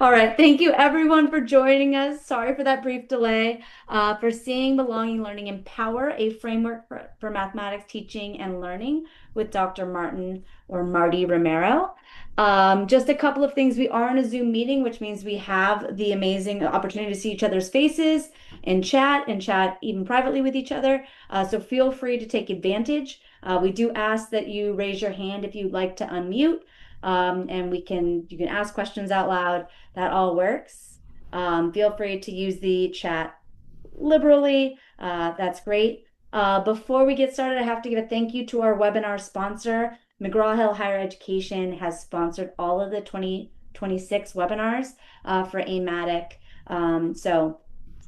All right. Thank you, everyone, for joining us. Sorry for that brief delay. For Seeing, Belonging, Learning, Empower, a framework for mathematics teaching and learning with Dr. Martin or Marty Romero. Just a couple of things. We are in a Zoom meeting, which means we have the amazing opportunity to see each other's faces and chat even privately with each other. So feel free to take advantage. We do ask that you raise your hand if you'd like to unmute, and you can ask questions out loud. That all works. Feel free to use the chat liberally. That's great. Before we get started, I have to give a thank you to our webinar sponsor. McGraw-Hill Higher Education has sponsored all of the 2026 webinars for AMATYC. So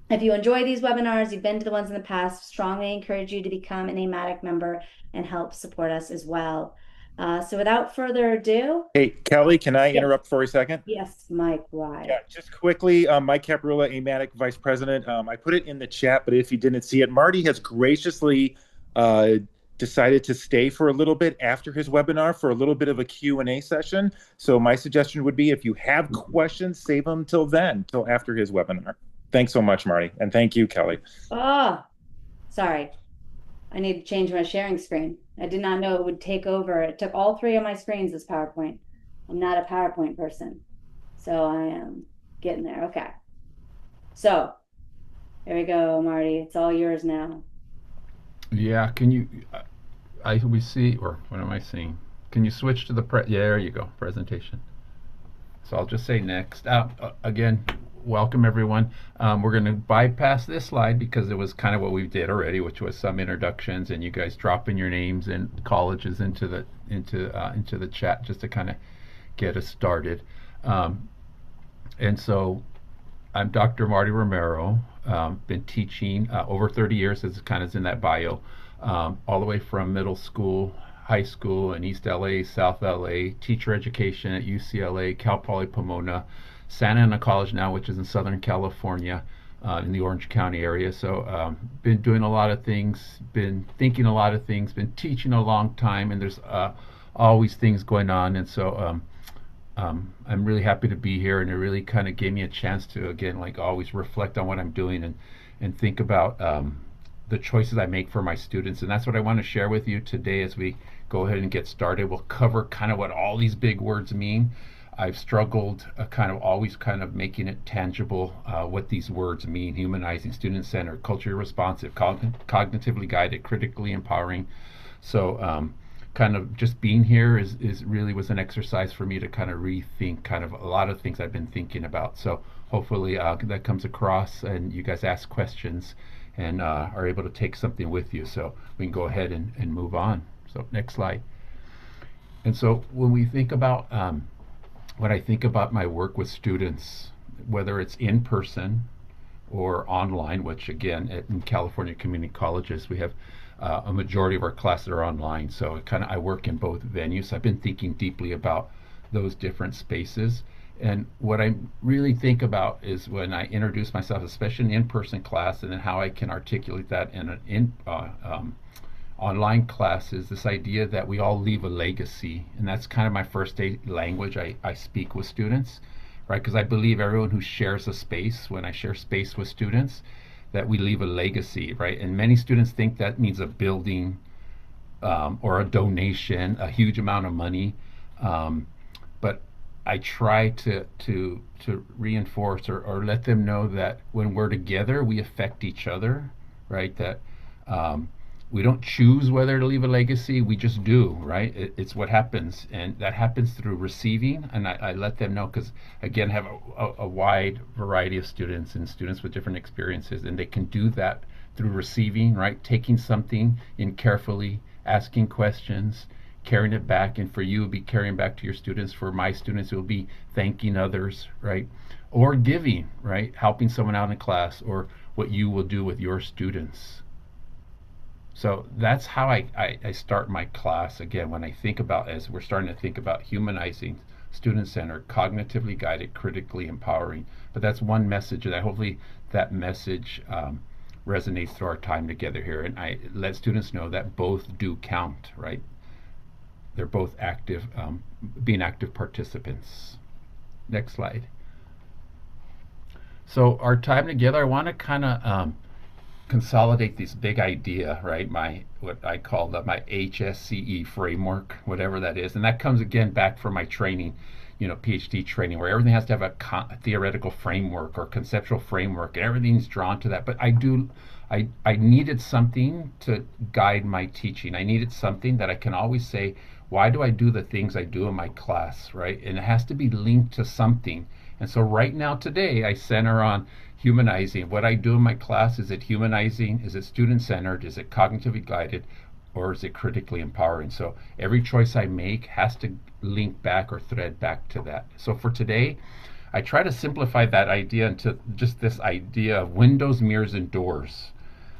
if you enjoy these webinars, you've been to the ones in the past, strongly encourage you to become an AMATYC member and help support us as well. So without further ado, Hey, Kelly, can I yes, interrupt for a second? yes, Mike, why? Yeah, just quickly, Mike Caprilla, AMATYC Vice President. I put it in the chat, but if you didn't see it, Marty has graciously uh, decided to stay for a little bit after his webinar for a little bit of a Q&A session. So my suggestion would be if you have questions, save them till then, till after his webinar. Thanks so much, Marty. And thank you, Kelly. Oh, sorry. I need to change my sharing screen. I did not know it would take over. It took all three of my screens as PowerPoint. I'm not a PowerPoint person, so I am getting there. Okay. So here we go, Marty. It's all yours now. Yeah, can you, we see, or what am I seeing? Can you switch to yeah, there you go, presentation. So I'll just say next. Again, welcome everyone. We're going to bypass this slide because it was kind of what we did already, which was some introductions and you guys dropping your names and colleges into the chat just to kind of get us started. And so I'm Dr. Marty Romero. Been teaching over 30 years, as kind of is in that bio, all the way from middle school, high school in East LA, South LA, teacher education at UCLA, Cal Poly Pomona, Santa Ana College now, which is in Southern California, in the Orange County area. So been doing a lot of things, been thinking a lot of things, been teaching a long time, and there's always things going on. And so I'm really happy to be here, and it really kind of gave me a chance to, again, like always, reflect on what I'm doing and think about the choices I make for my students. And that's what I want to share with you today as we go ahead and get started. We'll cover kind of what all these big words mean. I've struggled kind of always kind of making it tangible what these words mean: humanizing, student-centered, culturally responsive, cognitively guided, critically empowering. So kind of just being here is really was an exercise for me to kind of rethink kind of a lot of things I've been thinking about. So hopefully that comes across and you guys ask questions and are able to take something with you. So we can go ahead and move on. So next slide. And so when we think about when I think about my work with students, whether it's in person or online, which again in California community colleges we have a majority of our classes are online, so I work in both venues. I've been thinking deeply about those different spaces, and what I really think about is when I introduce myself, especially in in-person class, and then how I can articulate that in an online class, is this idea that we all leave a legacy, and that's kind of my first day language I speak with students, right? Because I believe everyone who shares a space, when I share space with students, that we leave a legacy, right? And many students think that means a building or a donation, a huge amount of money. But I try to reinforce or let them know that when we're together, we affect each other, right? That we don't choose whether to leave a legacy, we just do, right? It's what happens, and that happens through receiving. And I let them know because, again, have a wide variety of students and students with different experiences, and they can do that through receiving, right? Taking something in carefully, asking questions, carrying it back. And for you, it'll be carrying back to your students. For my students, it will be thanking others, right? Or giving, right? Helping someone out in class, or what you will do with your students. So that's how I start my class, again, when I think about, as we're starting to think about humanizing, student-centered, cognitively guided, critically empowering. But that's one message, and hopefully that message resonates through our time together here. And I let students know that both do count, right? They're both active, being active participants. Next slide. So our time together, I want to kind of consolidate this big idea, right? My what I call my HSCE framework, whatever that is, and that comes again back from my training, PhD training, where everything has to have a theoretical framework or conceptual framework, and everything's drawn to that. But I needed something to guide my teaching. I needed something that I can always say, why do I do the things I do in my class, right? And it has to be linked to something. And so right now today, I center on humanizing. What I do in my class, is it humanizing? Is it student-centered? Is it cognitively guided? Or is it critically empowering? So every choice I make has to link back or thread back to that. So for today, I try to simplify that idea into just this idea of windows, mirrors, and doors.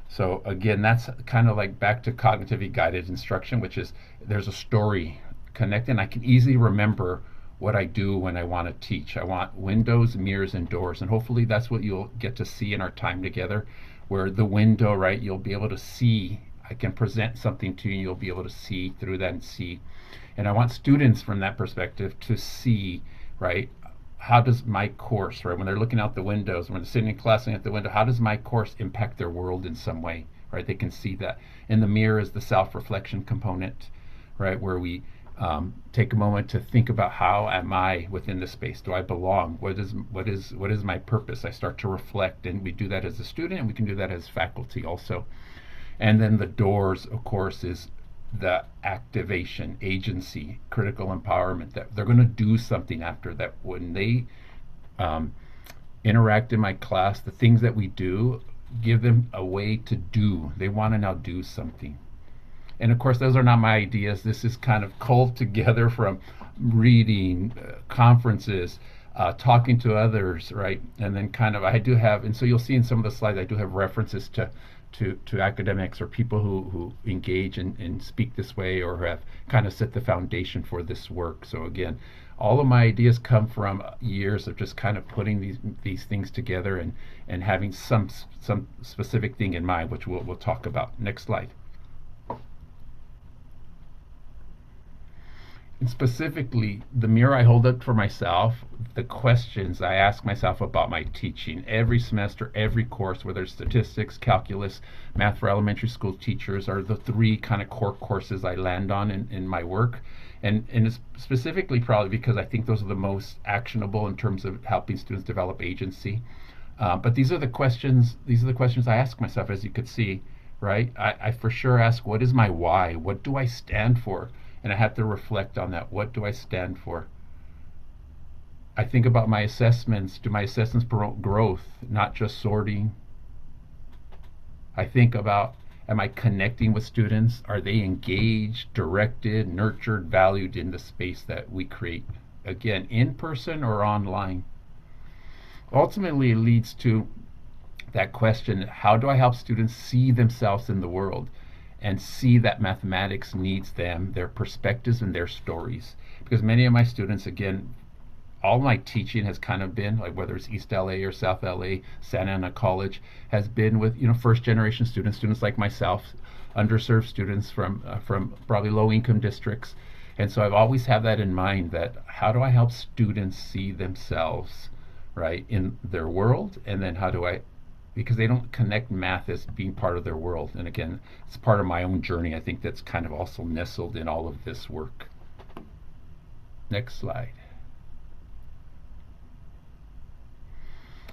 So again, that's kind of like back to cognitively guided instruction, which is there's a story connected. I can easily remember what I do when I want to teach. I want windows, mirrors, and doors. And hopefully that's what you'll get to see in our time together, where the window, right, you'll be able to see. I can present something to you, you'll be able to see through that and see. And I want students from that perspective to see, right, how does my course, right, when they're looking out the windows, when they're sitting in class looking at the window, how does my course impact their world in some way, right? They can see that. And the mirror is the self-reflection component, right, where we take a moment to think about how am I within the space? Do I belong? What is my purpose? I start to reflect, and we do that as a student, and we can do that as faculty also. And then the doors, of course, is the activation, agency, critical empowerment, that they're going to do something after that. When they interact in my class, the things that we do, give them a way to do. They want to now do something. And of course, those are not my ideas. This is kind of culled together from reading, conferences, talking to others, right? And then kind of, I do have, and so you'll see in some of the slides, I do have references to academics or people who engage and speak this way, or have kind of set the foundation for this work. So again, all of my ideas come from years of just kind of putting these things together and having some specific thing in mind, which we'll talk about. Next slide. And specifically, the mirror I hold up for myself, the questions I ask myself about my teaching every semester, every course, whether it's statistics, calculus, math for elementary school teachers, are the three kind of core courses I land on in my work. And it's specifically probably because I think those are the most actionable in terms of helping students develop agency. But these are the questions I ask myself, as you could see, right? I for sure ask, what is my why? What do I stand for? And I have to reflect on that. What do I stand for? I think about my assessments. Do my assessments promote growth, not just sorting? I think about, am I connecting with students? Are they engaged, directed, nurtured, valued in the space that we create? Again, in person or online? Ultimately, it leads to that question, how do I help students see themselves in the world? And see that mathematics needs them, their perspectives and their stories. Because many of my students, again, all my teaching has kind of been, like whether it's East LA or South LA, Santa Ana College, has been with, first generation students like myself, underserved students from probably low income districts. And so I've always had that in mind, that how do I help students see themselves, right, in their world? And then how do I, because they don't connect math as being part of their world. And again, it's part of my own journey. I think that's kind of also nestled in all of this work. Next slide.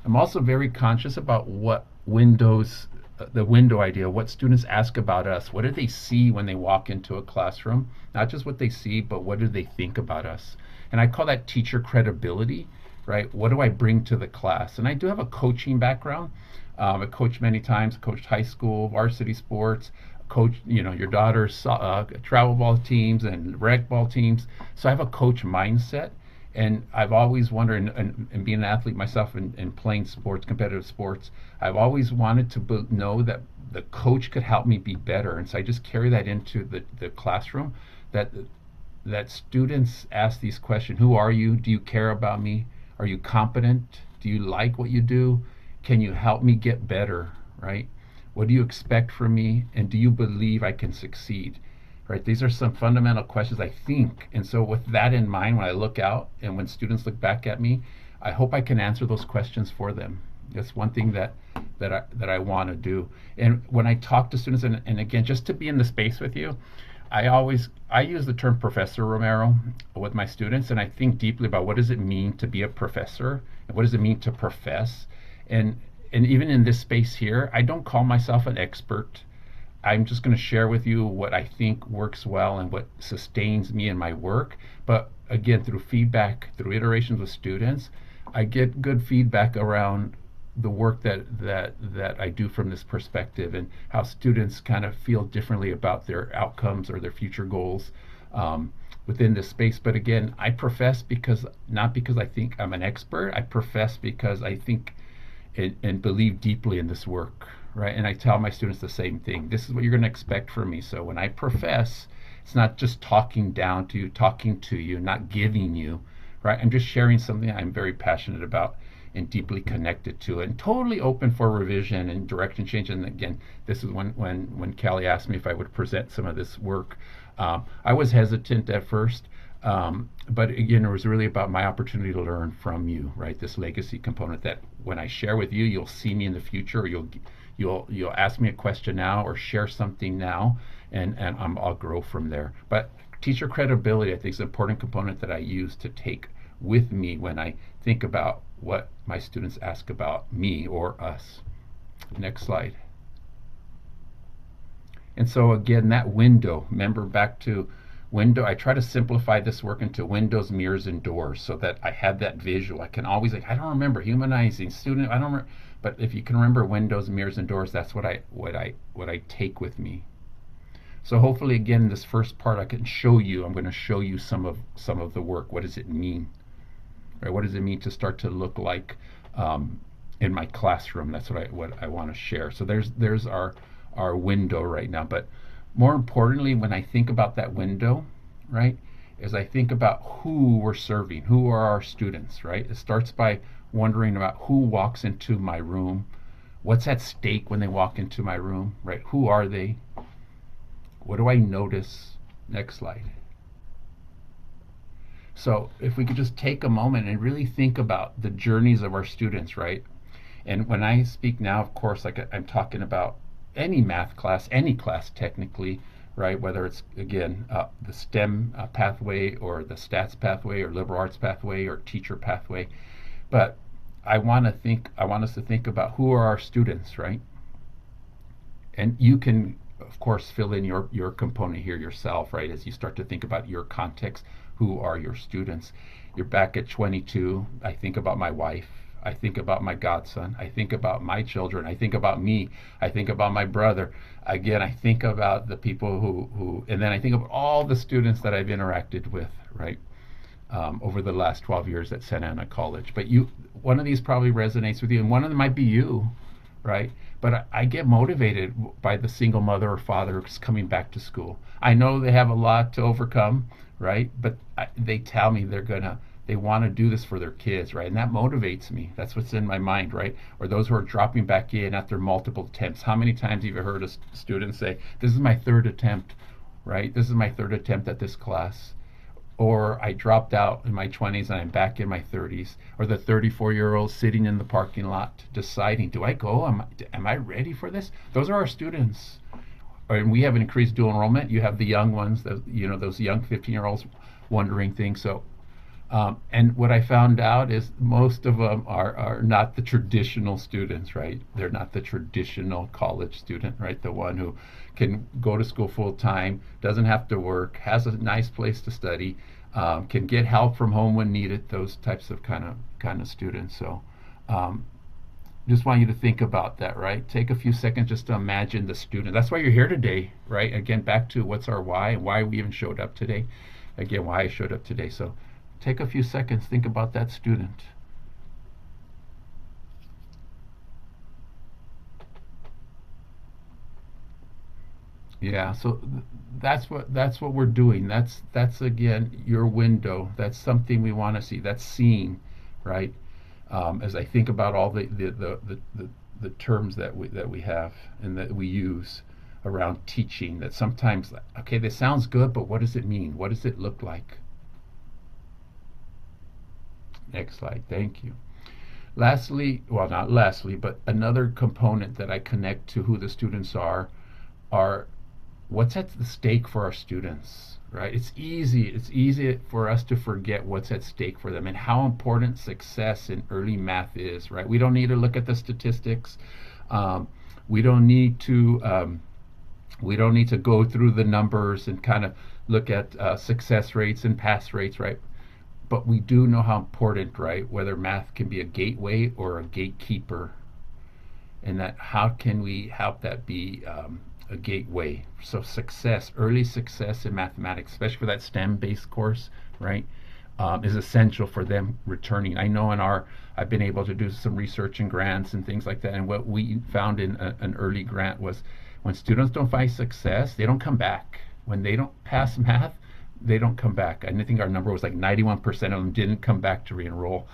I'm also very conscious about what the window idea, what students ask about us. What do they see when they walk into a classroom? Not just what they see, but what do they think about us? And I call that teacher credibility, right? What do I bring to the class? And I do have a coaching background. I coached many times, coached high school, varsity sports, coached, your daughter's travel ball teams and rec ball teams. So I have a coach mindset. And I've always wondered, and being an athlete myself and playing sports, competitive sports, I've always wanted to know that the coach could help me be better. And so I just carry that into the classroom, that students ask these questions. Who are you? Do you care about me? Are you competent? Do you like what you do? Can you help me get better, right? What do you expect from me? And do you believe I can succeed? Right? These are some fundamental questions, I think. And so with that in mind, when I look out and when students look back at me, I hope I can answer those questions for them. That's one thing that I want to do. And when I talk to students, and again, just to be in the space with you, I use the term Professor Romero with my students, and I think deeply about what does it mean to be a professor, and what does it mean to profess, and and even in this space here, I don't call myself an expert. I'm just going to share with you what I think works well and what sustains me in my work. But again, through feedback, through iterations with students, I get good feedback around the work that I do from this perspective, and how students kind of feel differently about their outcomes or their future goals within this space. But again, I profess because not because I think I'm an expert. I profess because I think and believe deeply in this work, right? And I tell my students the same thing. This is what you're going to expect from me. So when I profess, it's not just talking down to you, talking to you, not giving you, right? I'm just sharing something I'm very passionate about and deeply connected to it, and totally open for revision and direction change. And again, this is when Callie asked me if I would present some of this work. I was hesitant at first, but again, it was really about my opportunity to learn from you, right? This legacy component that when I share with you, you'll see me in the future, or you'll ask me a question now or share something now, and I'll grow from there. But teacher credibility, I think, is an important component that I use to take with me when I think about what my students ask about me or us. Next slide. And so again, that window, remember back to window, I try to simplify this work into windows, mirrors, and doors so that I have that visual. I can always, like, I don't remember humanizing student, I don't remember, but if you can remember windows, mirrors, and doors, that's what I take with me. So hopefully, again, this first part I can show you. I'm going to show you some of the work. What does it mean? Right? What does it mean to start to look like in my classroom? That's what I want to share. So there's our window right now. But more importantly, when I think about that window, right, is I think about who we're serving, who are our students, right? It starts by wondering about who walks into my room, what's at stake when they walk into my room, right? Who are they? What do I notice? Next slide. So if we could just take a moment and really think about the journeys of our students, right? And when I speak now, of course, like I'm talking about any math class, any class technically, right? Whether it's, again, the STEM pathway or the stats pathway or liberal arts pathway or teacher pathway. But I want us to think about who are our students, right? And you can, of course, fill in your component here yourself, right? As you start to think about your context, who are your students? You're back at 22. I think about my wife. I think about my godson. I think about my children. I think about me. I think about my brother. Again, I think about the people and then I think of all the students that I've interacted with, right? Over the last 12 years at Santa Ana College. But one of these probably resonates with you, and one of them might be you, right? But I get motivated by the single mother or father who's coming back to school. I know they have a lot to overcome, right? But they tell me they want to do this for their kids, right? And that motivates me. That's what's in my mind, right? Or those who are dropping back in after multiple attempts. How many times have you heard a student say, "This is my third attempt," right? "This is my third attempt at this class." Or I dropped out in my 20s and I'm back in my 30s. Or the 34-year-old sitting in the parking lot deciding, do I go? Am I ready for this? Those are our students. And we have an increased dual enrollment. You have the young ones, those young 15-year-olds wondering things. So, and what I found out is most of them are not the traditional students, right? They're not the traditional college student, right? The one who can go to school full time, doesn't have to work, has a nice place to study, can get help from home when needed. Those types of kind of students. So, just want you to think about that, right? Take a few seconds just to imagine the student. That's why you're here today, right? Again, back to what's our why and why we even showed up today. Again, why I showed up today. So take a few seconds, think about that student. Yeah, so that's what we're doing. That's again your window. That's something we want to see. That's seeing, right? As I think about all the terms that we have and that we use around teaching, that sometimes, okay, this sounds good, but what does it mean? What does it look like? Next slide. Thank you. Lastly, well, not lastly, but another component that I connect to who the students are what's at the stake for our students, right? It's easy for us to forget what's at stake for them and how important success in early math is, right? We don't need to look at the statistics. Um, we don't need to go through the numbers and kind of look at success rates and pass rates, right? But we do know how important, right? Whether math can be a gateway or a gatekeeper, and that how can we help that be a gateway? So success, early success in mathematics, especially for that STEM-based course, right, is essential for them returning. I know I've been able to do some research and grants and things like that, and what we found in an early grant was when students don't find success, they don't come back. When they don't pass math, they don't come back. And I think our number was like 91% of them didn't come back to re-enroll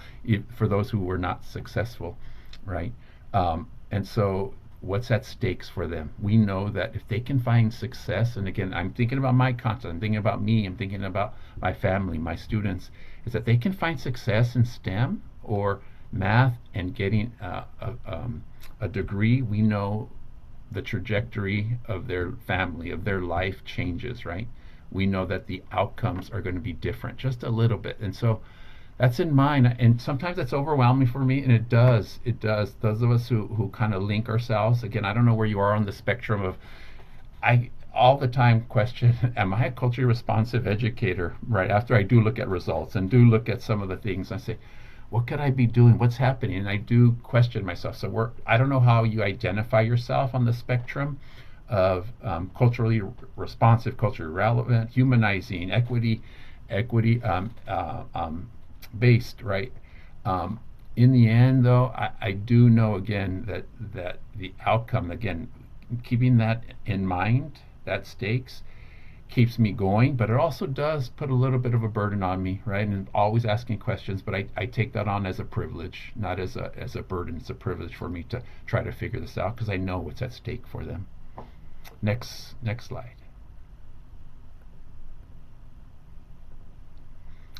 for those who were not successful, right? And so what's at stakes for them? We know that if they can find success, and again, I'm thinking about my content, I'm thinking about me, I'm thinking about my family, my students, is that they can find success in STEM or math and getting a degree. We know the trajectory of their family, of their life changes, right? We know that the outcomes are going to be different just a little bit. And so that's in mind. And sometimes that's overwhelming for me, and it does. Those of us who kind of link ourselves, again, I don't know where you are on the spectrum of, I all the time question, am I a culturally responsive educator? Right after I do look at results and do look at some of the things, I say, what could I be doing? What's happening? And I do question myself. So I don't know how you identify yourself on the spectrum of culturally responsive, culturally relevant, humanizing, equity based, right? In the end, though, I do know again that the outcome, again, keeping that in mind, that stakes, keeps me going, but it also does put a little bit of a burden on me, right? And always asking questions, but I take that on as a privilege, not as a burden. It's a privilege for me to try to figure this out because I know what's at stake for them. Next slide.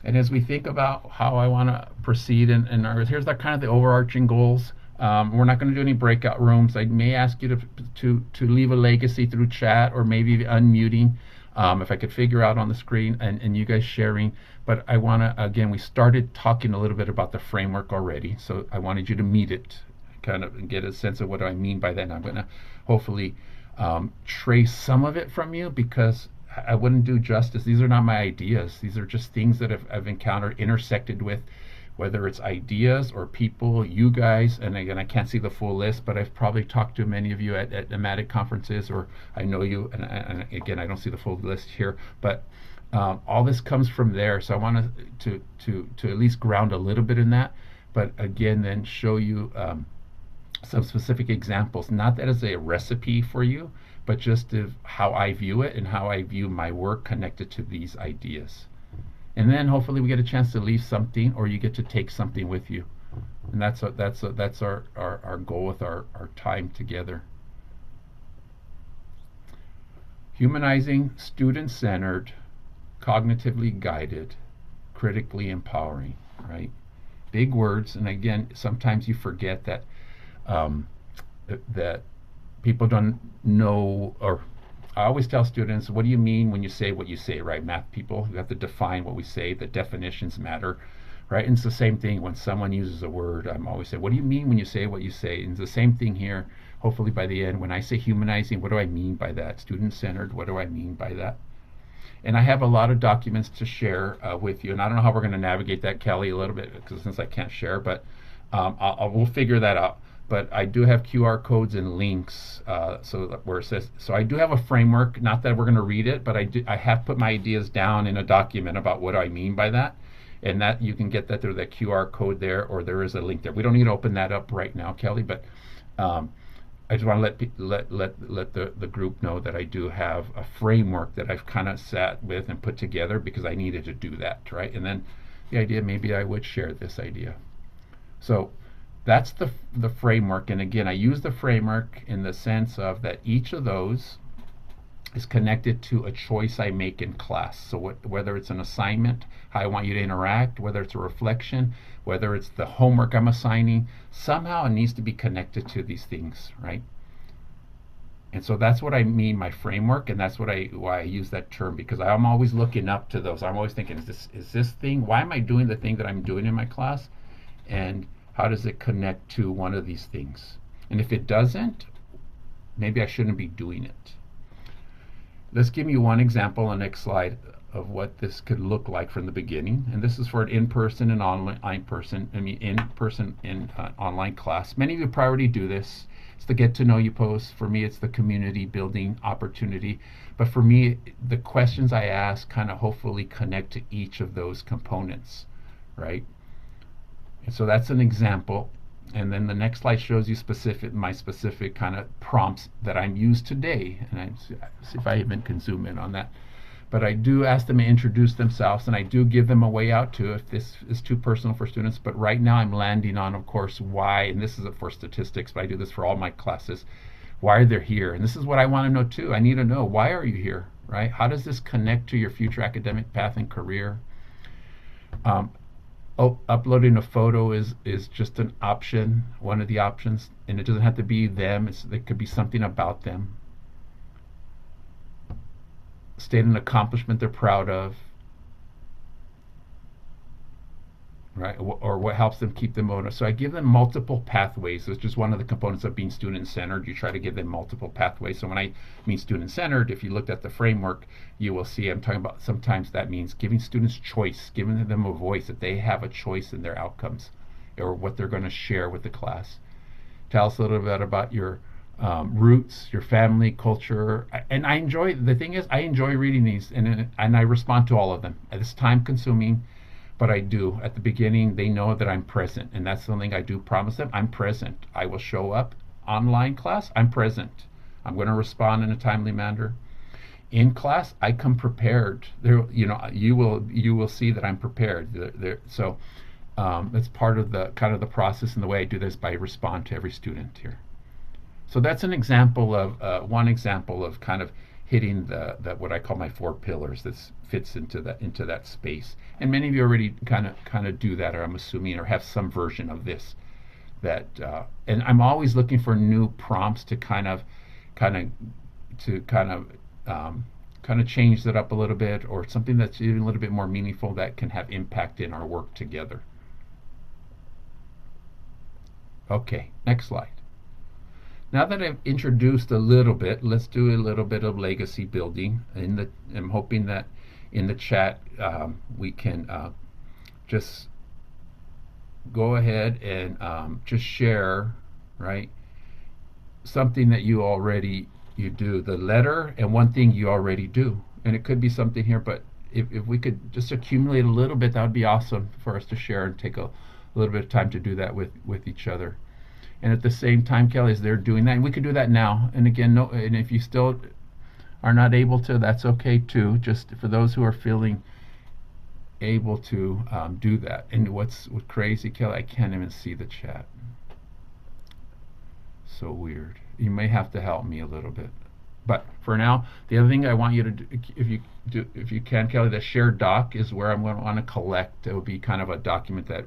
And as we think about how I want to proceed here's that kind of the overarching goals. We're not going to do any breakout rooms. I may ask you to leave a legacy through chat or maybe unmuting, if I could figure out on the screen and you guys sharing. But I want to, again, we started talking a little bit about the framework already, so I wanted you to meet it, kind of get a sense of what I mean by that. And I'm going to hopefully trace some of it from you because I wouldn't do justice. These are not my ideas. These are just things that I've encountered, intersected with, whether it's ideas or people, you guys. And again, I can't see the full list, but I've probably talked to many of you at AMATYC conferences, or I know you. And again, I don't see the full list here, but all this comes from there. So I want to at least ground a little bit in that. But again, then show you some specific examples. Not that as a recipe for you, but just of how I view it and how I view my work connected to these ideas. And then hopefully we get a chance to leave something, or you get to take something with you. And that's our goal with our time together. Humanizing, student-centered, cognitively guided, critically empowering, right? Big words, and again, sometimes you forget that that people don't know, or I always tell students, what do you mean when you say what you say, right? Math people, you have to define what we say. The definitions matter, right? And it's the same thing when someone uses a word. I'm always saying, what do you mean when you say what you say? And it's the same thing here. Hopefully by the end, when I say humanizing, what do I mean by that? Student-centered, what do I mean by that? And I have a lot of documents to share with you. And I don't know how we're going to navigate that, Kelly, a little bit, because since I can't share, but we'll figure that out. But I do have QR codes and links, so where it says. So I do have a framework. Not that we're going to read it, but I have put my ideas down in a document about what I mean by that, and that you can get that through that QR code there, or there is a link there. We don't need to open that up right now, Kelly, but I just want to let the group know that I do have a framework that I've kind of sat with and put together because I needed to do that, right? And then the idea, maybe I would share this idea. So that's the framework. And again, I use the framework in the sense of that each of those is connected to a choice I make in class. So whether it's an assignment, how I want you to interact, whether it's a reflection, whether it's the homework I'm assigning, somehow it needs to be connected to these things, right? And so that's what I mean my framework, and that's what I why I use that term, because I'm always looking up to those. I'm always thinking, is this thing? Why am I doing the thing that I'm doing in my class? And how does it connect to one of these things? And if it doesn't, maybe I shouldn't be doing it. Let's give you one example on the next slide of what this could look like from the beginning. And this is for an in-person and online person. I mean, in-person and online class. Many of you probably do this. It's the get to know you post. For me, it's the community building opportunity. But for me, the questions I ask kind of hopefully connect to each of those components, right? And so that's an example. And then the next slide shows you my specific kind of prompts that I'm used today. And I see if I even can zoom in on that. But I do ask them to introduce themselves, and I do give them a way out too if this is too personal for students. But right now I'm landing on, of course, why, and this isn't for statistics, but I do this for all my classes, why they're here. And this is what I want to know too. I need to know, why are you here, right? How does this connect to your future academic path and career? Um, Uploading a photo is just an option, one of the options, and it doesn't have to be them. It could be something about them. State an accomplishment they're proud of, right? Or what helps them keep them motivated. So I give them multiple pathways, which is one of the components of being student-centered. You try to give them multiple pathways. So when I mean student-centered, if you looked at the framework, you will see I'm talking about sometimes that means giving students choice, giving them a voice, that they have a choice in their outcomes or what they're going to share with the class. Tell us a little bit about your roots, your family, culture. And the thing is, I enjoy reading these, and I respond to all of them. It's time consuming, but I do. At the beginning, they know that I'm present, and that's something I do promise them. I'm present. I will show up online class. I'm present. I'm going to respond in a timely manner. In class, I come prepared. You will see that I'm prepared. It's part of the kind of the process, and the way I do this by respond to every student here. So that's an example of one example of kind of hitting the what I call my four pillars. That fits into that space. And many of you already kind of do that, or I'm assuming, or have some version of this. And I'm always looking for new prompts to kind of change that up a little bit, or something that's even a little bit more meaningful that can have impact in our work together. Okay, next slide. Now that I've introduced a little bit, let's do a little bit of legacy building. I'm hoping that in the chat we can just go ahead and just share, right, something that you do, the letter, and one thing you already do. And it could be something here, but if we could just accumulate a little bit, that would be awesome for us to share and take a little bit of time to do that with each other. And at the same time, Kelly, as they're doing that, and we could do that now. And again, no, and if you still are not able to, that's okay too. Just for those who are feeling able to do that. And what's crazy, Kelly, I can't even see the chat. So weird. You may have to help me a little bit. But for now, the other thing I want you to do, if you can, Kelly, the shared doc is where I'm going to want to collect. It will be kind of a document that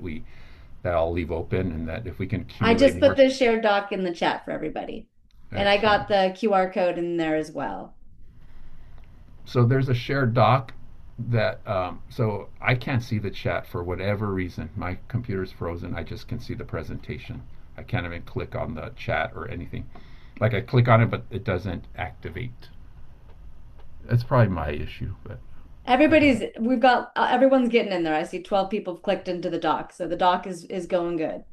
I'll leave open, and that if we can I accumulate just put more. the shared doc in the chat for everybody. And I got Excellent. the QR code in there as well. So there's a shared doc that so I can't see the chat for whatever reason. My computer's frozen. I just can see the presentation. I can't even click on the chat or anything. Like I click on it, but it doesn't activate. That's probably my issue, but Everyone's getting in there. I see 12 people have clicked into the doc. So the doc is going good.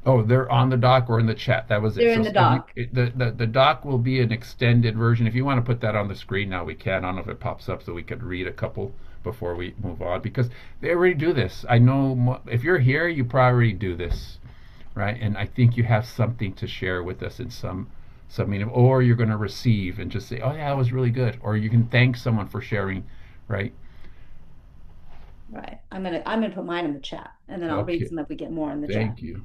oh, they're on the doc or in the chat. That was it. They're So in the doc. the doc will be an extended version. If you want to put that on the screen now, we can. I don't know if it pops up, so we could read a couple before we move on, because they already do this. I know if you're here, you probably do this, right? And I think you have something to share with us in some meaning, or you're going to receive and just say, "Oh yeah, that was really good," or you can thank someone for sharing, right? Right. I'm gonna put mine in the chat, and then I'll read Okay, some if we get more in the chat. thank you.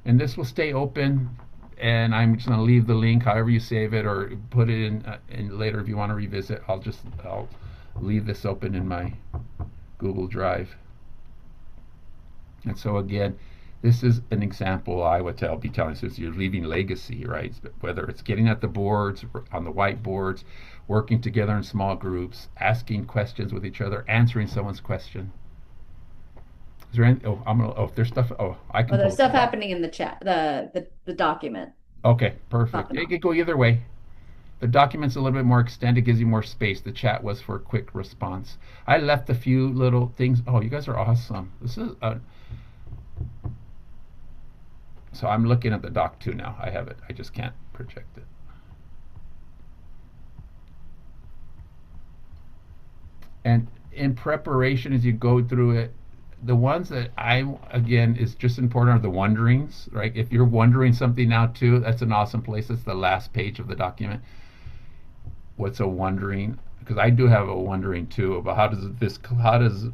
And this will stay open. and I'm just going to leave the link, however you save it, or put it in later if you want to revisit. I'll leave this open in my Google Drive. And so again, this is an example I would be telling students, you're leaving legacy, right? Whether it's getting at the boards, on the whiteboards, working together in small groups, asking questions with each other, answering someone's question. Is there any, if there's stuff, I can Well, pull there's up the stuff doc. happening in the chat, the document. Okay, perfect. Popping It off. could go either way. The document's a little bit more extended, gives you more space. The chat was for a quick response. I left a few little things. Oh, you guys are awesome. This is so I'm looking at the doc too now. I have it. I just can't project it. And in preparation, as you go through it, the ones that again, is just important are the wonderings, right? If you're wondering something now too, that's an awesome place. It's the last page of the document. What's a wondering? Because I do have a wondering too about how does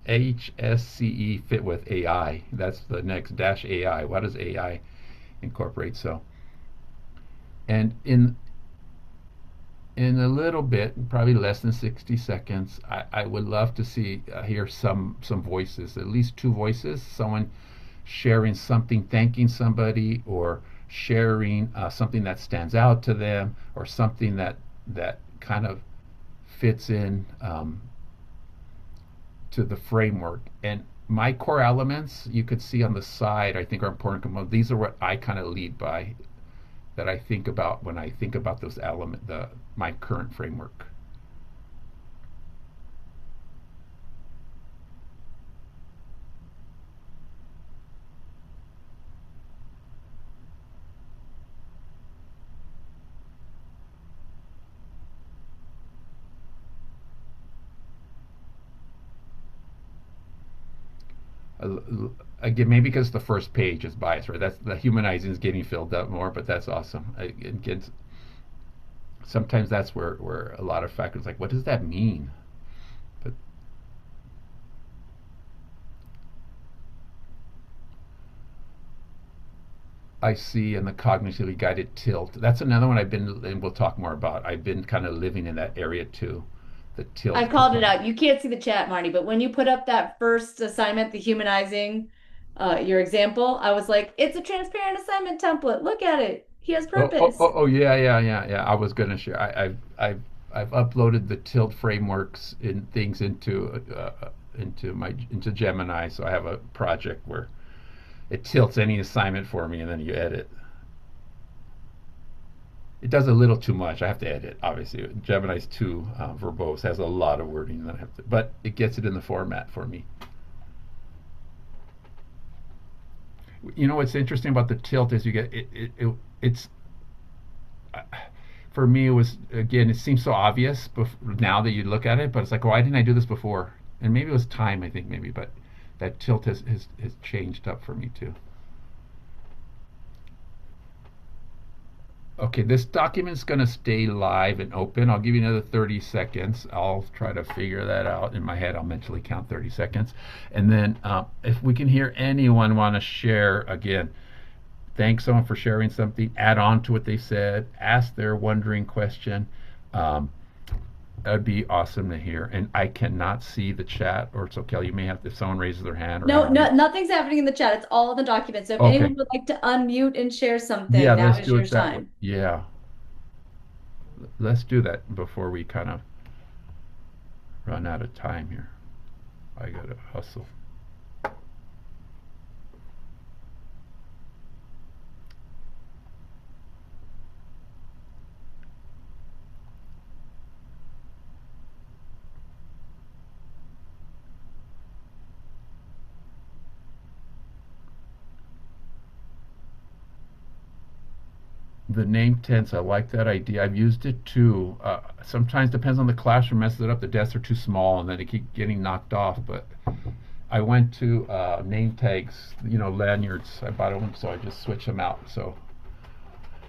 HSCE fit with AI? That's the next dash AI. What does AI incorporate? So, and in a little bit, probably less than 60 seconds, I would love to hear some voices, at least two voices, someone sharing something, thanking somebody, or sharing something that stands out to them, or something that kind of fits in to the framework. And my core elements, you could see on the side, I think are important components. These are what I kind of lead by, that I think about when I think about those elements, my current framework. Again, maybe because the first page is biased, right? That's the humanizing is getting filled up more, but that's awesome. Again, sometimes that's where a lot of factors like, what does that mean? But I see in the cognitively guided tilt. That's another one and we'll talk more about. I've been kind of living in that area too, the I tilt called it component. out. You can't see the chat, Marty, but when you put up that first assignment, the humanizing, your example, I was like, it's a transparent assignment template. Look at it. He has purpose. Yeah, yeah. I was gonna share. I've uploaded the tilt frameworks in things into Gemini, so I have a project where it tilts any assignment for me, and then you edit. It does a little too much. I have to edit. Obviously, Gemini's too verbose, has a lot of wording that I have to, but it gets it in the format for me. You know what's interesting about the tilt is you get it's for me it was, again, it seems so obvious now that you look at it, but it's like, why didn't I do this before? And maybe it was time, I think, maybe, but that tilt has changed up for me too. Okay, this document's going to stay live and open. I'll give you another 30 seconds. I'll try to figure that out in my head. I'll mentally count 30 seconds. And then if we can hear anyone want to share, again, thank someone for sharing something, add on to what they said, ask their wondering question. That'd be awesome to hear. And I cannot see the chat, or it's okay. You may have, if someone raises their hand or No, however. no, nothing's happening in the chat. It's all in the document. So if Okay. anyone would like to unmute and share Yeah, something, now let's is do your it that way. time. Yeah. Let's do that before we kind of run out of time here. I gotta hustle. The name tense, I like that idea. I've used it too. Sometimes depends on the classroom, messes it up. The desks are too small, and then they keep getting knocked off. But I went to name tags, lanyards. I bought them, so I just switch them out. So,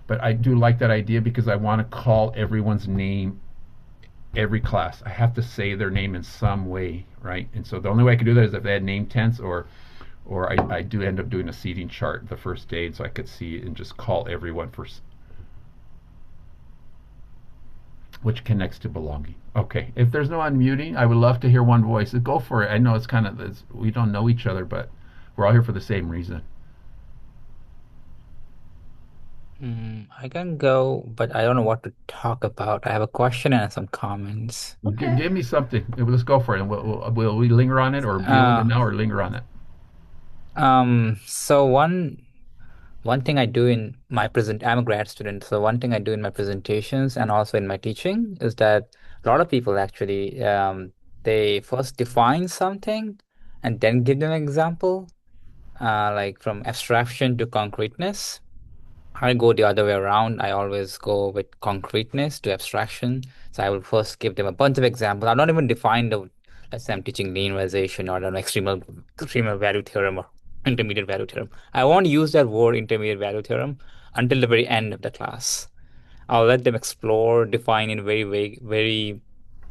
but I do like that idea because I want to call everyone's name every class. I have to say their name in some way, right? And so the only way I can do that is if they had name tense, or or I do end up doing a seating chart the first day so I could see and just call everyone for which connects to belonging. Okay, if there's no unmuting, I would love to hear one voice. Go for it. I know we don't know each other, but we're all here for the same reason. I can go, but I don't know what to talk about. I have a question and some comments. Okay. Give me something. Let's go for it. And will we linger on it or deal with it Uh, now or linger on it? so one thing I do in my present, I'm a grad student, so one thing I do in my presentations and also in my teaching is that a lot of people actually they first define something and then give them an example, like from abstraction to concreteness. I go the other way around. I always go with concreteness to abstraction. So I will first give them a bunch of examples. I'll not even define let's say I'm teaching linearization or an extremal value theorem or intermediate value theorem. I won't use that word intermediate value theorem until the very end of the class. I'll let them explore, define in very vague, very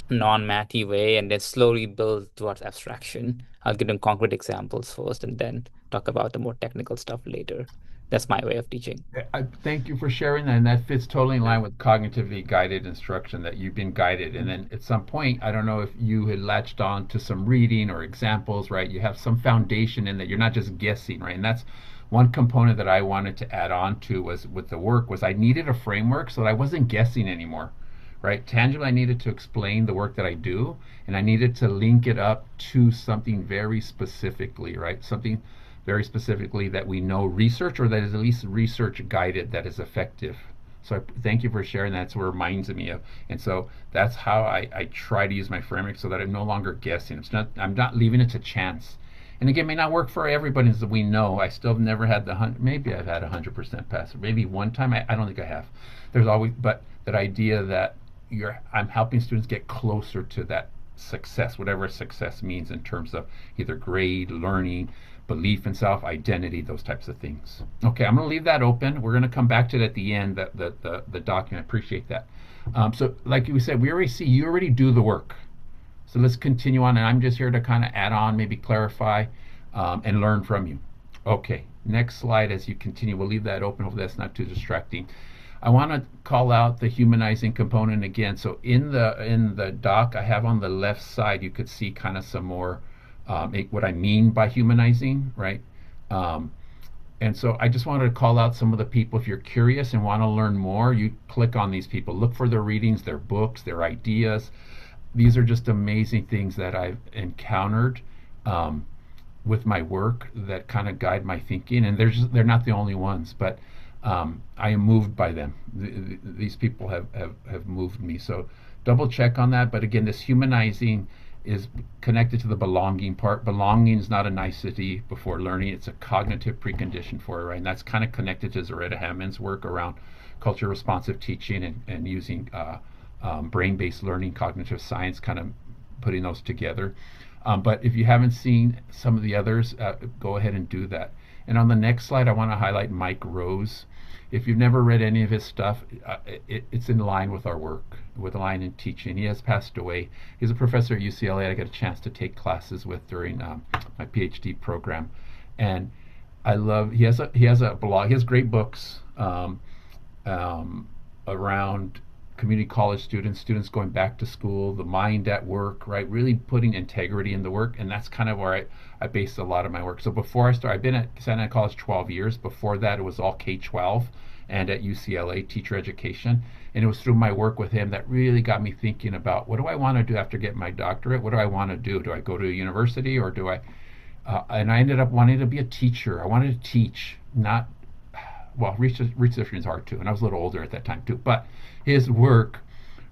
non-mathy way, and then slowly build towards abstraction. I'll give them concrete examples first and then talk about the more technical stuff later. That's my way of teaching. I thank you for sharing that, and that fits totally in line with cognitively guided instruction that you've been guided. And then at some point, I don't know if you had latched on to some reading or examples, right? You have some foundation in that you're not just guessing, right? And that's one component that I wanted to add on to was with the work was I needed a framework so that I wasn't guessing anymore, right? Tangibly, I needed to explain the work that I do, and I needed to link it up to something very specifically, right? Something very specifically that we know research or that is at least research guided that is effective. So thank you for sharing that. It's what it reminds me of. And so that's how I try to use my framework so that I'm no longer guessing. I'm not leaving it to chance. And again, it may not work for everybody as we know. I still have never had maybe I've had 100% pass. Maybe one time, I don't think I have. There's always, but that idea that I'm helping students get closer to that success, whatever success means in terms of either grade, learning, belief in self, identity, those types of things. Okay, I'm going to leave that open. We're going to come back to it at the end, the document. I appreciate that. So, like we said, we already see you already do the work. So let's continue on, and I'm just here to kind of add on, maybe clarify, and learn from you. Okay, next slide as you continue. We'll leave that open. Hopefully that's not too distracting. I want to call out the humanizing component again. So in the doc, I have on the left side, you could see kind of some more what I mean by humanizing, right? And so I just wanted to call out some of the people. If you're curious and want to learn more, you click on these people. Look for their readings, their books, their ideas. These are just amazing things that I've encountered with my work that kind of guide my thinking. And they're not the only ones, but I am moved by them. These people have moved me. So double check on that. But again, this humanizing is connected to the belonging part. Belonging is not a nicety before learning. It's a cognitive precondition for it, right? And that's kind of connected to Zaretta Hammond's work around culture responsive teaching and using brain-based learning, cognitive science, kind of putting those together. But if you haven't seen some of the others, go ahead and do that. And on the next slide, I want to highlight Mike Rose. If you've never read any of his stuff, it's in line with our work, with line in teaching. He has passed away. He's a professor at UCLA. I got a chance to take classes with during my PhD program, and I love. He has a blog. He has great books around community college students going back to school, the mind at work, right? Really putting integrity in the work, and that's kind of where I base a lot of my work. So before I started, I've been at Santa Ana College 12 years. Before that, it was all K-12 and at UCLA, teacher education. And it was through my work with him that really got me thinking about what do I want to do after getting my doctorate? What do I want to do? Do I go to a university or do I? And I ended up wanting to be a teacher. I wanted to teach, not, well, research is hard too. And I was a little older at that time too. But his work,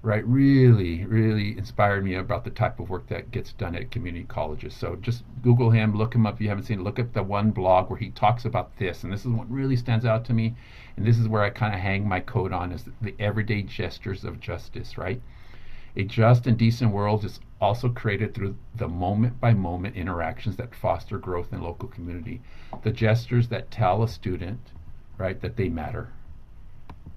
right, really, really inspired me about the type of work that gets done at community colleges. So just Google him, look him up if you haven't seen it. Look at the one blog where he talks about this. And this is what really stands out to me. And this is where I kind of hang my coat on is the everyday gestures of justice, right? A just and decent world is also created through the moment by moment interactions that foster growth in local community. The gestures that tell a student, right, that they matter.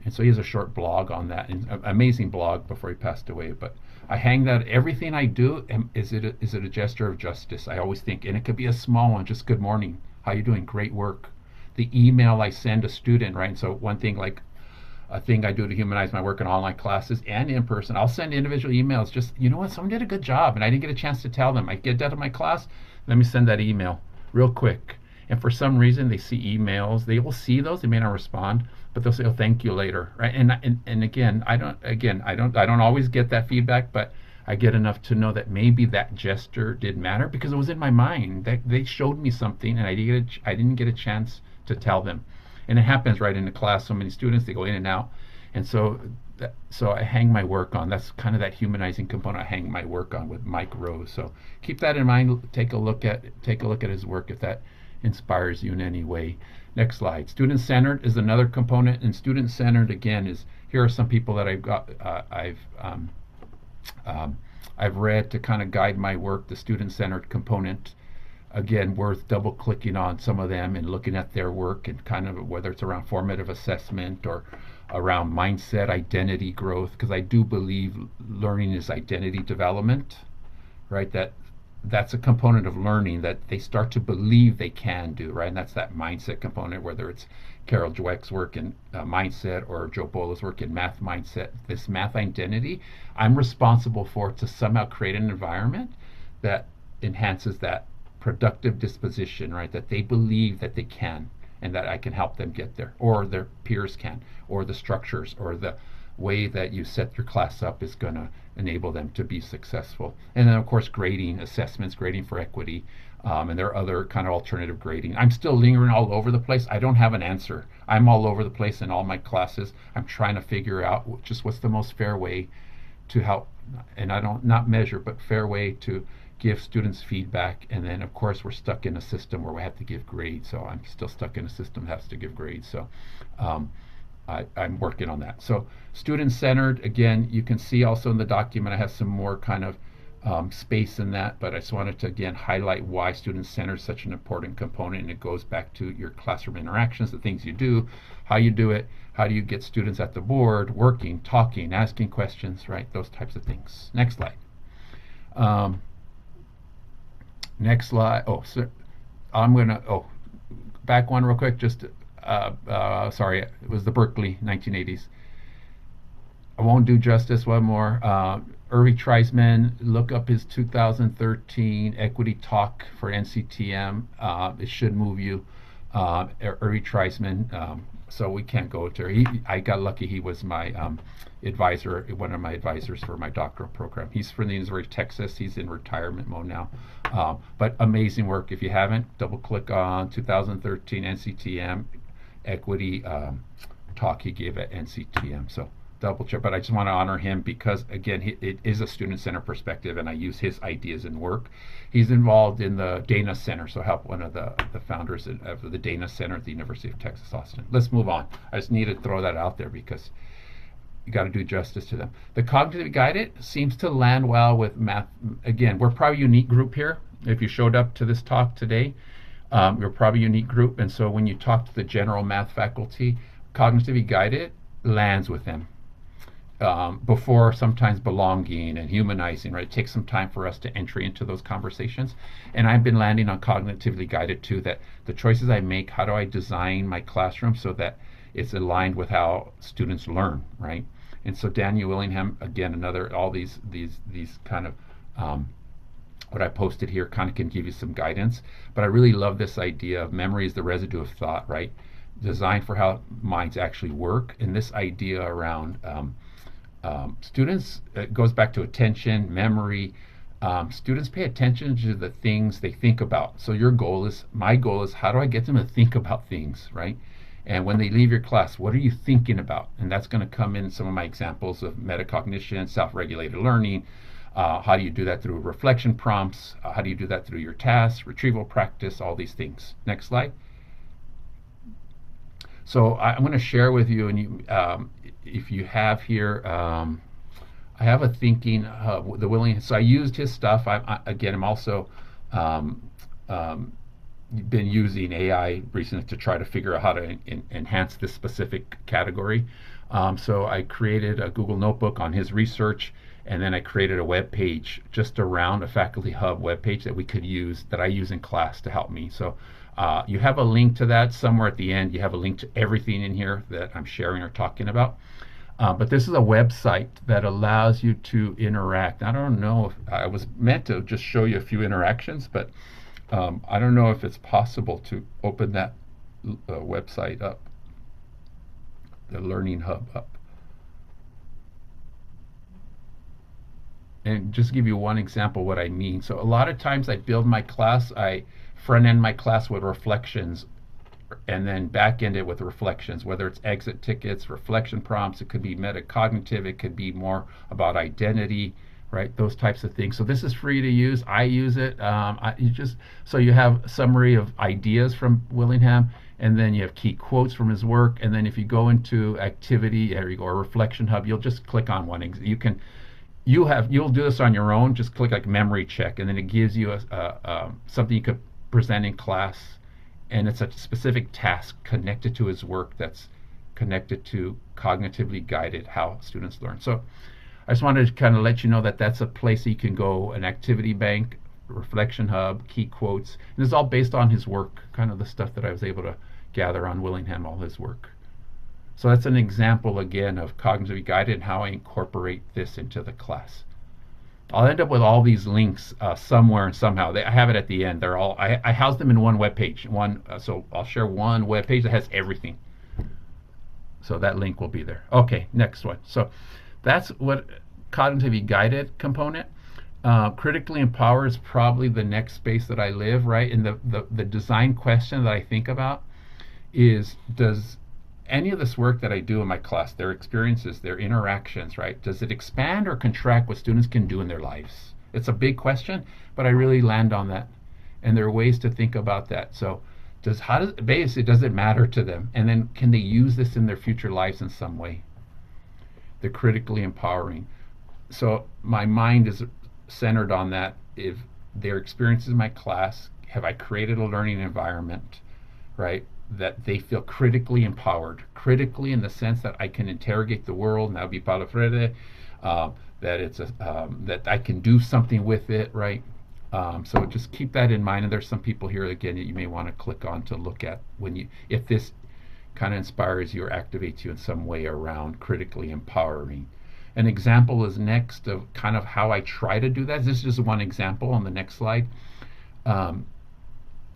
And so he has a short blog on that, an amazing blog before he passed away. But I hang that everything I do, is it a gesture of justice? I always think, and it could be a small one, just good morning. How you doing? Great work. The email I send a student, right? And so one thing, like a thing I do to humanize my work in online classes and in person, I'll send individual emails. Just, you know what, someone did a good job and I didn't get a chance to tell them. I get that in my class. Let me send that email real quick. And for some reason, they see emails. They will see those. They may not respond, but they'll say, "Oh, thank you later." Right? And again, I don't always get that feedback, but I get enough to know that maybe that gesture did matter because it was in my mind. That they showed me something, and I didn't get a chance to tell them. And it happens right in the class. So many students, they go in and out, and so I hang my work on. That's kind of that humanizing component. I hang my work on with Mike Rose. So keep that in mind. Take a look at his work if that inspires you in any way. Next slide. Student centered is another component, and student centered again is here are some people that I've read to kind of guide my work. The student centered component, again, worth double clicking on some of them and looking at their work and kind of whether it's around formative assessment or around mindset, identity growth, because I do believe learning is identity development, right? That's a component of learning that they start to believe they can do, right? And that's that mindset component, whether it's Carol Dweck's work in mindset or Joe Bola's work in math mindset. This math identity, I'm responsible for to somehow create an environment that enhances that productive disposition, right? That they believe that they can and that I can help them get there, or their peers can, or the structures, or the way that you set your class up is going to enable them to be successful. And then, of course, grading, assessments, grading for equity, and there are other kind of alternative grading. I'm still lingering all over the place. I don't have an answer. I'm all over the place in all my classes. I'm trying to figure out just what's the most fair way to help, and I don't not measure, but fair way to give students feedback. And then, of course, we're stuck in a system where we have to give grades. So I'm still stuck in a system that has to give grades. So I'm working on that. So student-centered, again, you can see also in the document I have some more kind of space in that, but I just wanted to, again, highlight why student-centered is such an important component, and it goes back to your classroom interactions, the things you do, how you do it, how do you get students at the board, working, talking, asking questions, right, those types of things. Next slide. Next slide. Oh, so I'm going to, back one real quick, just sorry, it was the Berkeley 1980s. I won't do justice. One more. Irvi Treisman, look up his 2013 equity talk for NCTM. It should move you. Irvi Treisman. So we can't go to. I got lucky. He was my advisor, one of my advisors for my doctoral program. He's from the University of Texas. He's in retirement mode now. But amazing work. If you haven't, double click on 2013 NCTM equity talk he gave at NCTM. So double check, but I just want to honor him because, again, it is a student-centered perspective, and I use his ideas in work. He's involved in the Dana Center, so help one of the founders of the Dana Center at the University of Texas, Austin. Let's move on. I just need to throw that out there because you got to do justice to them. The cognitively guided seems to land well with math. Again, we're probably a unique group here. If you showed up to this talk today, you're probably a unique group, and so when you talk to the general math faculty, cognitively guided lands with them. Before sometimes belonging and humanizing, right? It takes some time for us to entry into those conversations. And I've been landing on cognitively guided too, that the choices I make, how do I design my classroom so that it's aligned with how students learn, right? And so Daniel Willingham, again, all these kind of what I posted here kind of can give you some guidance. But I really love this idea of memory is the residue of thought, right? Designed for how minds actually work. And this idea around students, it goes back to attention, memory. Students pay attention to the things they think about. So my goal is, how do I get them to think about things, right? And when they leave your class, what are you thinking about? And that's going to come in some of my examples of metacognition, self-regulated learning. How do you do that through reflection prompts? How do you do that through your tasks, retrieval practice, all these things. Next slide. So I'm going to share with you, and if you have here, I have a thinking the willingness. So I used his stuff. I'm also been using AI recently to try to figure out how to enhance this specific category. So I created a Google Notebook on his research, and then I created a web page just around a Faculty Hub web page that we could use, that I use in class to help me. So You have a link to that somewhere at the end. You have a link to everything in here that I'm sharing or talking about. But this is a website that allows you to interact. I don't know if I was meant to just show you a few interactions, but I don't know if it's possible to open that website up, the Learning Hub up. And just give you one example what I mean. So a lot of times I build my class, I front end my class with reflections and then back end it with reflections, whether it's exit tickets, reflection prompts, it could be metacognitive, it could be more about identity, right? Those types of things. So this is free to use. I use it. So you have a summary of ideas from Willingham, and then you have key quotes from his work, and then if you go into activity or reflection hub, you'll just click on one. You'll do this on your own. Just click like memory check, and then it gives you something you could present in class, and it's a specific task connected to his work that's connected to cognitively guided how students learn. So I just wanted to kind of let you know that that's a place that you can go, an activity bank, reflection hub, key quotes, and it's all based on his work, kind of the stuff that I was able to gather on Willingham, all his work. So that's an example again of cognitively guided and how I incorporate this into the class. I'll end up with all these links somewhere and somehow. I have it at the end. They're all I house them in one web page. So I'll share one web page that has everything. So that link will be there. Okay, next one. So that's what cognitively guided component. Critically empower is probably the next space that I live, right? And the design question that I think about is, does any of this work that I do in my class, their experiences, their interactions, right? Does it expand or contract what students can do in their lives? It's a big question, but I really land on that. And there are ways to think about that. So does it matter to them? And then can they use this in their future lives in some way? They're critically empowering. So my mind is centered on that. If their experiences in my class, have I created a learning environment, right? That they feel critically empowered, critically in the sense that I can interrogate the world, now be Paulo Freire, that I can do something with it, right? So just keep that in mind. And there's some people here again that you may want to click on to look at if this kind of inspires you or activates you in some way around critically empowering. An example is next of kind of how I try to do that. This is just one example on the next slide.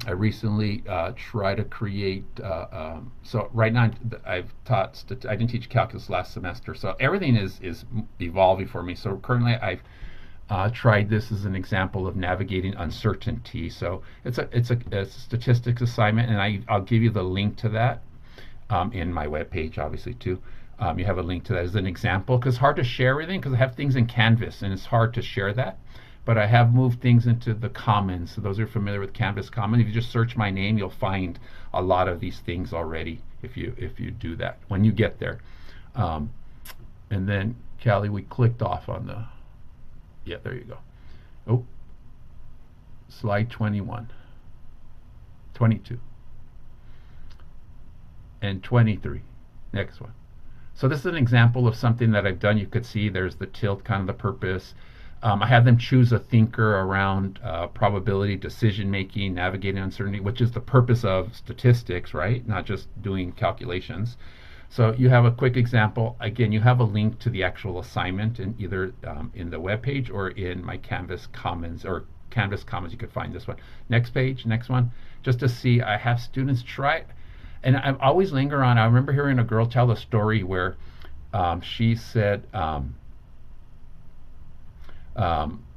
I recently try to create. So right now I've taught. I didn't teach calculus last semester, so everything is evolving for me. So currently I've tried this as an example of navigating uncertainty. So it's a statistics assignment, and I'll give you the link to that in my webpage, obviously too. You have a link to that as an example, because it's hard to share everything because I have things in Canvas and it's hard to share that. But I have moved things into the Commons. So those who are familiar with Canvas Commons, if you just search my name, you'll find a lot of these things already if you do that when you get there. And then, Callie, we clicked off on the, yeah, there you go. Oh, slide 21, 22, and 23. Next one. So this is an example of something that I've done. You could see there's the tilt, kind of the purpose. I have them choose a thinker around probability, decision making, navigating uncertainty, which is the purpose of statistics, right? Not just doing calculations. So you have a quick example. Again, you have a link to the actual assignment in either in the web page or in my Canvas Commons you could find this one. Next page, next one, just to see. I have students try it. And I always linger on. I remember hearing a girl tell a story where she said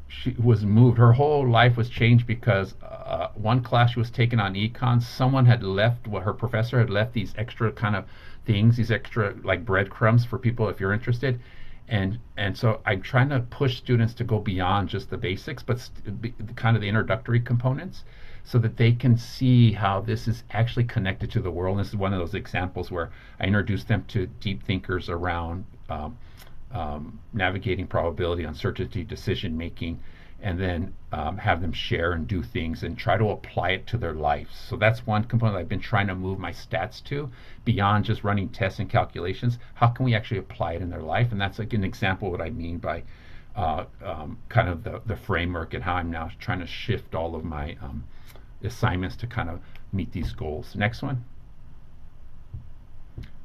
she was moved. Her whole life was changed because one class she was taking on econ, someone had left, her professor had left these extra kind of things, these extra like breadcrumbs for people if you're interested. And so I'm trying to push students to go beyond just the basics, but kind of the introductory components, so that they can see how this is actually connected to the world. And this is one of those examples where I introduce them to deep thinkers around navigating probability, uncertainty, decision making, and then have them share and do things and try to apply it to their lives. So that's one component I've been trying to move my stats to, beyond just running tests and calculations. How can we actually apply it in their life? And that's like an example of what I mean by kind of the framework and how I'm now trying to shift all of my assignments to kind of meet these goals. Next one.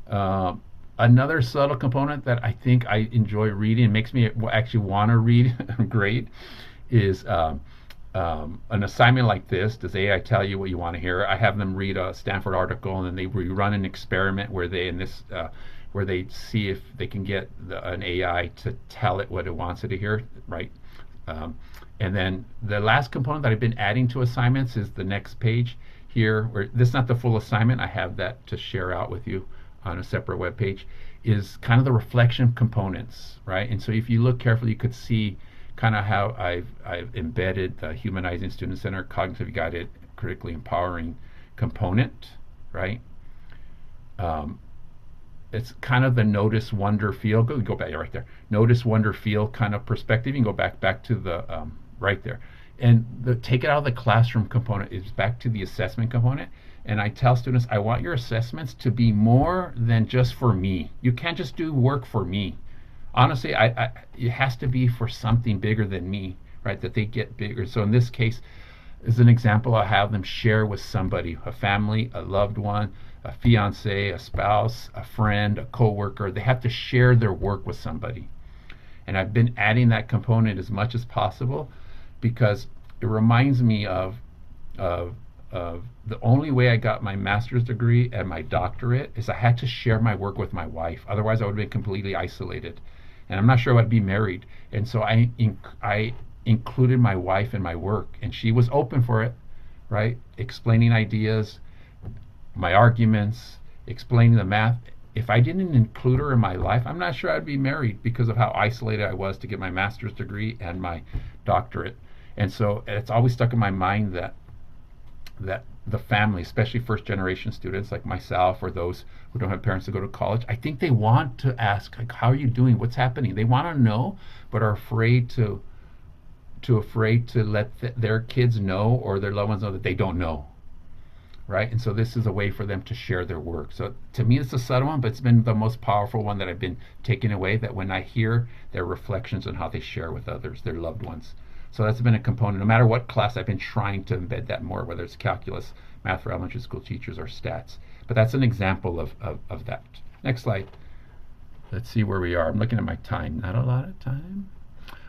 Uh, Another subtle component that I think I enjoy reading and makes me actually want to read great is an assignment like this. Does AI tell you what you want to hear? I have them read a Stanford article, and then they run an experiment where they see if they can get an AI to tell it what it wants it to hear, right? Um, and then the last component that I've been adding to assignments is the next page here, where this is not the full assignment. I have that to share out with you on a separate web page, is kind of the reflection components, right? And so if you look carefully, you could see kind of how I've embedded the humanizing student center, cognitive guided, critically empowering component, right? Um, it's kind of the notice, wonder, feel. Go back right there. Notice, wonder, feel kind of perspective. You can go back to the right there, and take it out of the classroom component is back to the assessment component. And I tell students, I want your assessments to be more than just for me. You can't just do work for me. Honestly, it has to be for something bigger than me, right? That they get bigger. So in this case, as an example, I have them share with somebody, a family, a loved one, a fiance, a spouse, a friend, a coworker. They have to share their work with somebody. And I've been adding that component as much as possible because it reminds me of the only way I got my master's degree and my doctorate is I had to share my work with my wife. Otherwise, I would have been completely isolated. And I'm not sure I'd be married. And so I included my wife in my work, and she was open for it, right? Explaining ideas, my arguments, explaining the math. If I didn't include her in my life, I'm not sure I'd be married because of how isolated I was to get my master's degree and my doctorate. And so it's always stuck in my mind that the family, especially first generation students like myself or those who don't have parents to go to college, I think they want to ask, like, how are you doing? What's happening? They want to know, but are afraid to let their kids know or their loved ones know that they don't know, right? And so this is a way for them to share their work. So to me, it's a subtle one, but it's been the most powerful one that I've been taking away, that when I hear their reflections on how they share with others, their loved ones. So that's been a component. No matter what class, I've been trying to embed that more, whether it's calculus, math for elementary school teachers, or stats. But that's an example of that. Next slide. Let's see where we are. I'm looking at my time. Not a lot of time.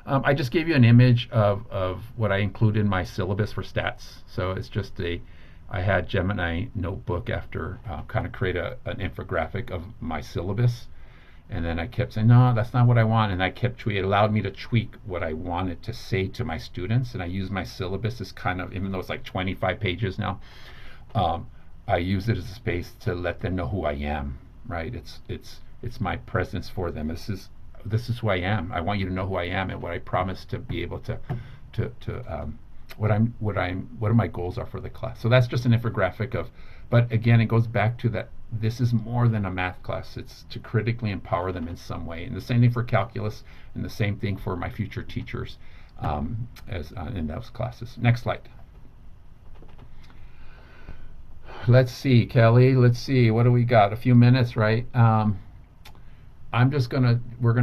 I just gave you an image of what I include in my syllabus for stats. So it's just I had Gemini notebook after kind of create an infographic of my syllabus. And then I kept saying, no, that's not what I want. And I kept tweaking. It allowed me to tweak what I wanted to say to my students. And I use my syllabus as kind of, even though it's like 25 pages now, I use it as a space to let them know who I am, right? It's my presence for them. This is who I am. I want you to know who I am and what I promise to be able to what my goals are for the class. So that's just an infographic of, but again, it goes back to that. This is more than a math class. It's to critically empower them in some way. And the same thing for calculus, and the same thing for my future teachers as in those classes. Next slide. Let's see, Kelly. Let's see. What do we got? A few minutes, right? I'm just we're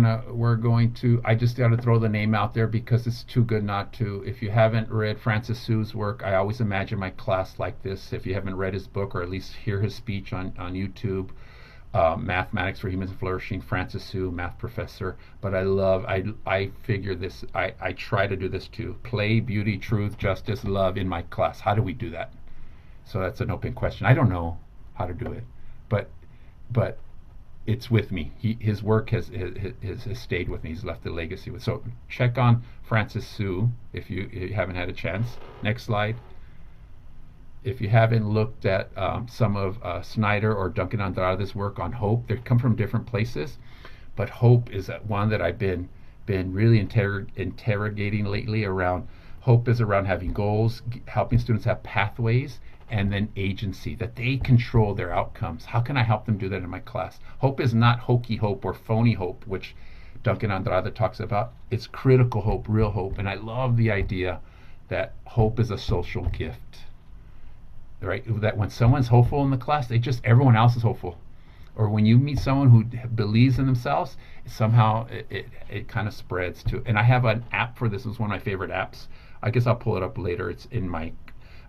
going to, I just got to throw the name out there because it's too good not to. If you haven't read Francis Su's work, I always imagine my class like this. If you haven't read his book or at least hear his speech on YouTube, Mathematics for Humans Flourishing, Francis Su, math professor. But I figure this, I try to do this too. Play, beauty, truth, justice, love in my class. How do we do that? So that's an open question. I don't know how to do it, but it's with me. His work has stayed with me. He's left a legacy with. So check on Francis Su if you haven't had a chance. Next slide. If you haven't looked at some of Snyder or Duncan Andrade's work on hope, they come from different places, but hope is one that I've been really interrogating lately. Around hope is around having goals, helping students have pathways, and then agency, that they control their outcomes. How can I help them do that in my class? Hope is not hokey hope or phony hope, which Duncan Andrade talks about. It's critical hope, real hope. And I love the idea that hope is a social gift, right? That when someone's hopeful in the class, everyone else is hopeful. Or when you meet someone who believes in themselves, somehow it kind of spreads to. And I have an app for this. It's one of my favorite apps. I guess I'll pull it up later. It's in my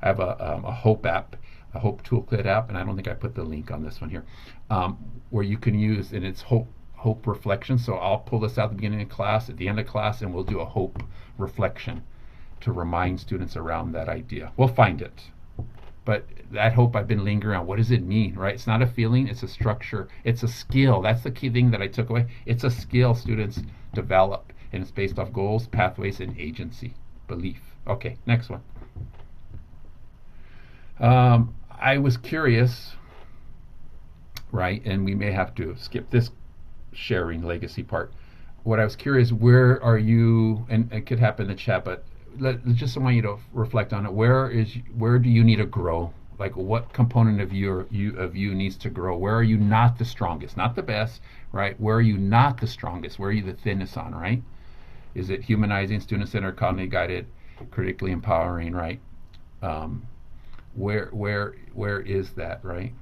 I have a Hope app, a Hope Toolkit app, and I don't think I put the link on this one here, where you can use, and it's Hope reflection. So I'll pull this out at the beginning of class, at the end of class, and we'll do a Hope reflection to remind students around that idea. We'll find it. But that hope, I've been lingering on. What does it mean, right? It's not a feeling, it's a structure, it's a skill. That's the key thing that I took away. It's a skill students develop, and it's based off goals, pathways, and agency, belief. Okay, next one. I was curious, right, and we may have to skip this sharing legacy part. What I was curious, where are you, and it could happen in the chat, but just want you to reflect on it. Where do you need to grow? Like, what component of you needs to grow? Where are you not the strongest, not the best, right? Where are you not the strongest? Where are you the thinnest on, right? Is it humanizing, student-centered, cognitively guided, critically empowering, right? Where is that, right?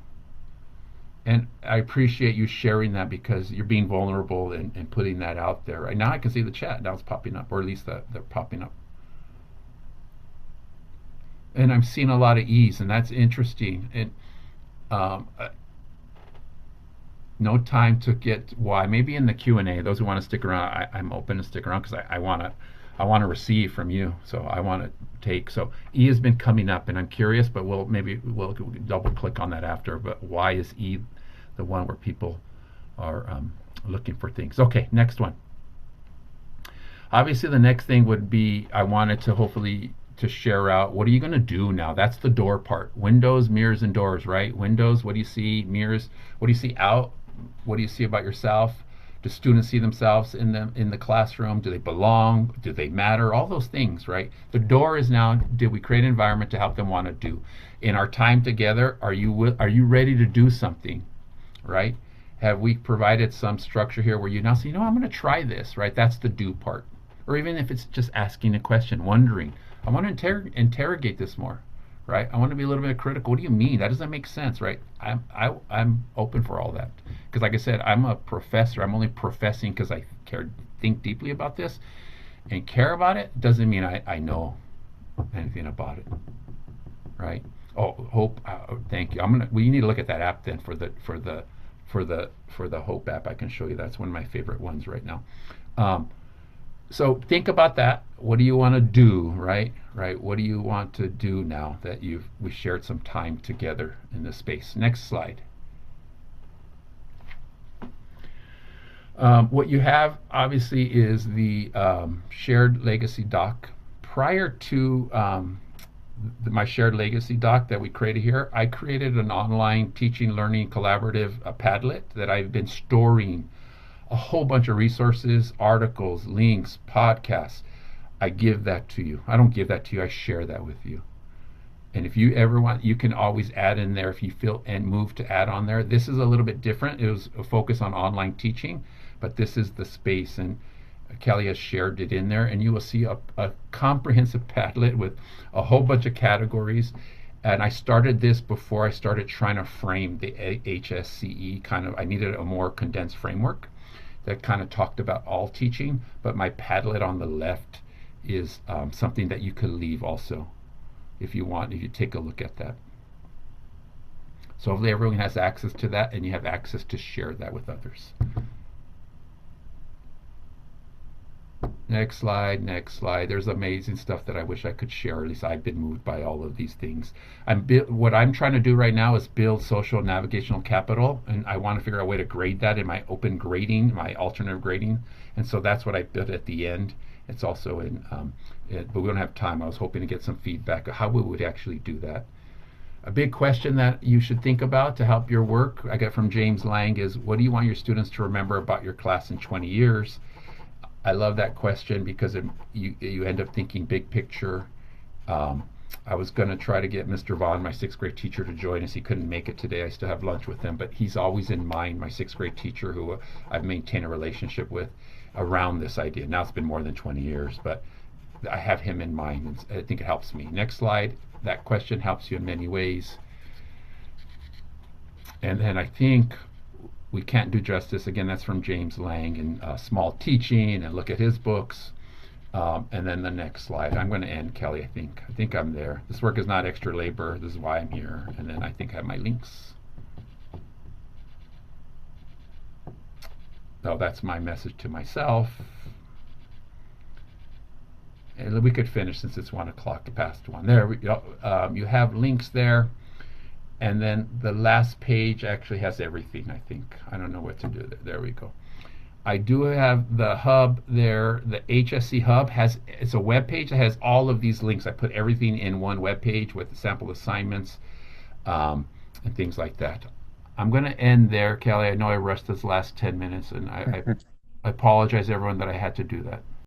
And I appreciate you sharing that, because you're being vulnerable and putting that out there. Right now I can see the chat. Now it's popping up, or at least they're popping up. And I'm seeing a lot of ease, and that's interesting. And no time to get why. Maybe in the Q&A, those who want to stick around, I'm open to stick around, because I want to receive from you. So I want to take. So E has been coming up, and I'm curious, but we'll double click on that after. But why is E the one where people are looking for things? Okay, next one. Obviously, the next thing would be, I wanted to hopefully to share out, what are you going to do now? That's the door part. Windows, mirrors, and doors, right? Windows, what do you see? Mirrors, what do you see out? What do you see about yourself? Do students see themselves in the classroom? Do they belong? Do they matter? All those things, right? The door is now, did we create an environment to help them want to do? In our time together, are you ready to do something, right? Have we provided some structure here where you now say, I'm going to try this, right? That's the do part. Or even if it's just asking a question, wondering, I want to interrogate this more, right? I want to be a little bit critical. What do you mean? That doesn't make sense, right? I'm open for all that, because like I said, I'm a professor. I'm only professing because I think deeply about this, and care about it doesn't mean I know anything about it, right? Oh, Hope, thank you. You need to look at that app then for the Hope app. I can show you. That's one of my favorite ones right now. So think about that. What do you want to do, right? What do you want to do now that we shared some time together in this space? Next slide. What you have, obviously, is the shared legacy doc. Prior to my shared legacy doc that we created here, I created an online teaching, learning, collaborative Padlet that I've been storing a whole bunch of resources, articles, links, podcasts. I give that to you. I don't give that to you. I share that with you. And if you ever want, you can always add in there if you feel and move to add on there. This is a little bit different. It was a focus on online teaching, but this is the space, and Kelly has shared it in there, and you will see a comprehensive Padlet with a whole bunch of categories. And I started this before I started trying to frame the HSCE I needed a more condensed framework that kind of talked about all teaching, but my Padlet on the left is something that you could leave also if you take a look at that. So hopefully everyone has access to that, and you have access to share that with others. Next slide. There's amazing stuff that I wish I could share. At least I've been moved by all of these things. What I'm trying to do right now is build social navigational capital, and I want to figure out a way to grade that in my open grading, my alternative grading. And so that's what I built at the end. It's also in, but we don't have time. I was hoping to get some feedback of how we would actually do that. A big question that you should think about to help your work, I got from James Lang, is what do you want your students to remember about your class in 20 years? I love that question, because you end up thinking big picture. I was going to try to get Mr. Vaughn, my 6th grade teacher, to join us. He couldn't make it today. I still have lunch with him, but he's always in mind, my 6th grade teacher, who I've maintained a relationship with around this idea. Now it's been more than 20 years, but I have him in mind, and I think it helps me. Next slide. That question helps you in many ways. And then I think we can't do justice. Again, that's from James Lang and Small Teaching, and look at his books. And then the next slide. I'm going to end, Kelly, I think. I think I'm there. This work is not extra labor. This is why I'm here. And then I think I have my links. Oh, that's my message to myself. And we could finish since it's 1 o'clock past one. There we go. You have links there. And then the last page actually has everything, I think. I don't know what to do there. There we go. I do have the hub there. The HSC hub it's a web page that has all of these links. I put everything in one web page with the sample assignments and things like that. I'm going to end there, Kelly. I know I rushed this last 10 minutes, and I apologize, everyone, that I had to do that.